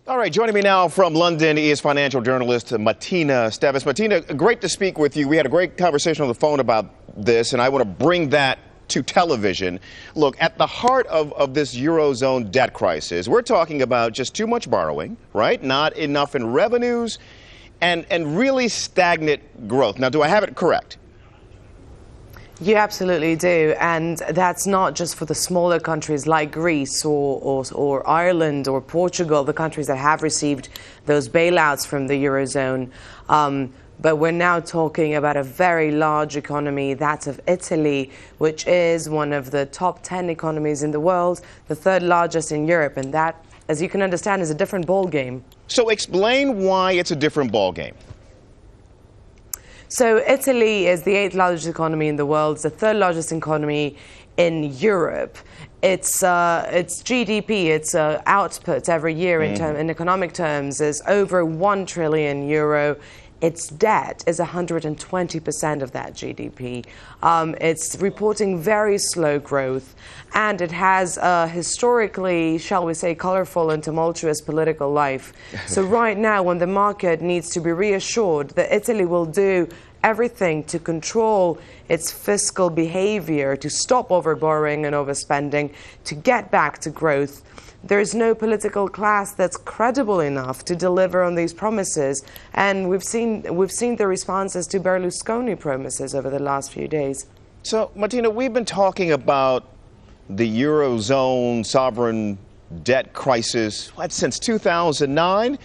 All right, joining me now from London is financial journalist Matina Stevis. Matina, great to speak with you. We had a great conversation on the phone about this, and I want to bring that to television. Look, at the heart of this Eurozone debt crisis, we're talking about just too much borrowing, right? Not enough in revenues and really stagnant growth. Now, do I have it correct? You absolutely do, and that's not just for the smaller countries like Greece or Ireland or Portugal, the countries that have received those bailouts from the Eurozone. But we're now talking about a very large economy, that's of Italy, which is one of the top 10 economies in the world, the third largest in Europe, and that, as you can understand, is a different ballgame. So explain why it's a different ballgame. So Italy is the 8th largest economy in the world. It's the 3rd largest economy in Europe. Its GDP, its output every year in economic terms is over €1 trillion. Its debt is 120% of that GDP. It's reporting very slow growth, and it has a historically, shall we say, colorful and tumultuous political life. So right now, when the market needs to be reassured that Italy will do everything to control its fiscal behavior, to stop overborrowing and overspending, to get back to growth, there's no political class that's credible enough to deliver on these promises. And we've seen the responses to Berlusconi promises over the last few days. So, Matina, we've been talking about the Eurozone sovereign debt crisis since 2009.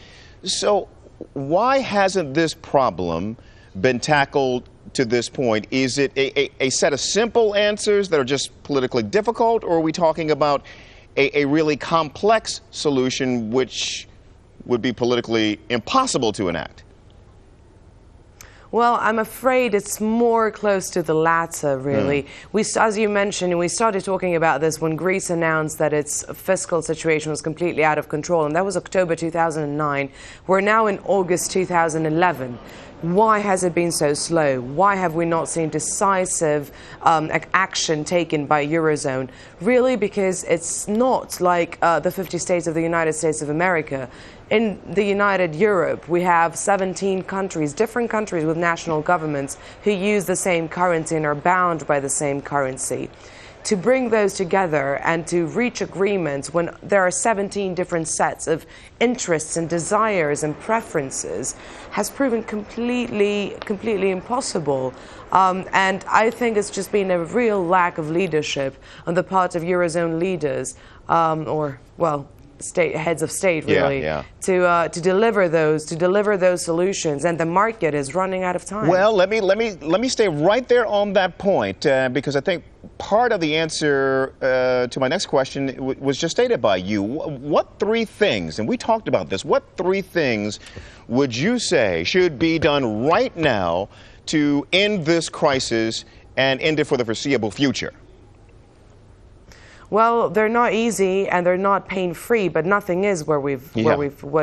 So why hasn't this problem been tackled to this point? Is it a set of simple answers that are just politically difficult, or are we talking about a really complex solution which would be politically impossible to enact? Well, I'm afraid it's more close to the latter, really. As you mentioned, we started talking about this when Greece announced that its fiscal situation was completely out of control, and that was October 2009. We're now in August 2011. Why has it been so slow? Why have we not seen decisive action taken by Eurozone? Really, because it's not like the 50 states of the United States of America. In the United Europe, we have 17 countries, different countries with national governments who use the same currency and are bound by the same currency. To bring those together and to reach agreements when there are 17 different sets of interests and desires and preferences has proven completely impossible. And I think it's just been a real lack of leadership on the part of Eurozone leaders, heads of state, really, to deliver those solutions, and the market is running out of time. Well, let me stay right there on that point, because I think part of the answer to my next question was just stated by you. What 3 things, and we talked about this, what 3 things would you say should be done right now to end this crisis and end it for the foreseeable future? Well, they're not easy and they're not pain-free, but nothing is what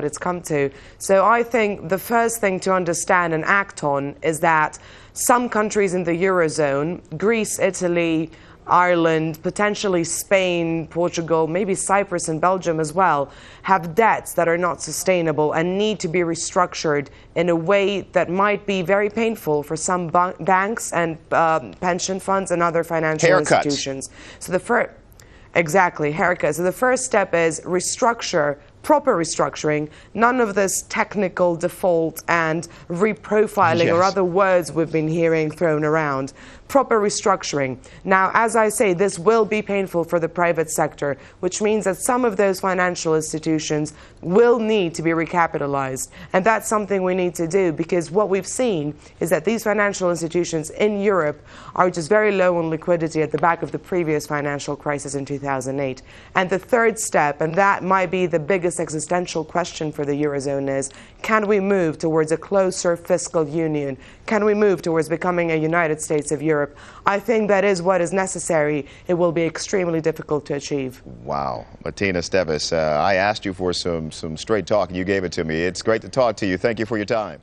it's come to. So I think the first thing to understand and act on is that some countries in the Eurozone, Greece, Italy, Ireland, potentially Spain, Portugal, maybe Cyprus and Belgium as well, have debts that are not sustainable and need to be restructured in a way that might be very painful for some banks and pension funds and other financial institutions. So Exactly, haircut. So the first step is proper restructuring, none of this technical default and reprofiling or other words we've been hearing thrown around. Proper restructuring. Now, as I say, this will be painful for the private sector, which means that some of those financial institutions will need to be recapitalized. And that's something we need to do, because what we've seen is that these financial institutions in Europe are just very low on liquidity at the back of the previous financial crisis in 2008. And the third step, and that might be the biggest existential question for the Eurozone, is can we move towards a closer fiscal union? Can we move towards becoming a United States of Europe? I think that is what is necessary. It will be extremely difficult to achieve. Wow. Matina Stevis, I asked you for some straight talk and you gave it to me. It's great to talk to you. Thank you for your time.